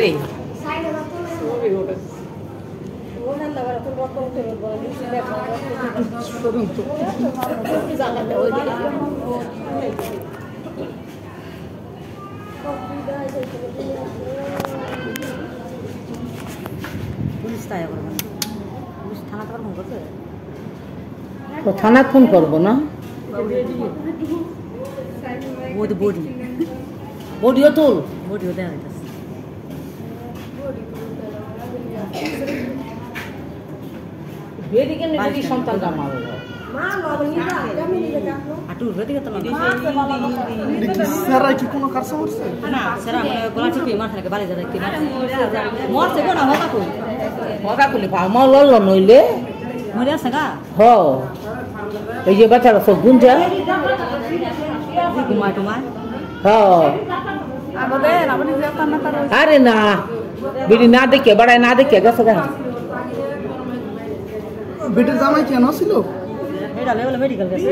রে থানা ফোন করবো না বডিও তোল বডিও দেওয়া হইতেছে সন্তানটা মারল নইলে এই যে বাচ্চারা সব গুঞ্জা আরে না বিড়ি না দেখে বাড়ায় না দেখে গেছে কেন বেটের জামাই কেন ছিল মেডিকেল গেছে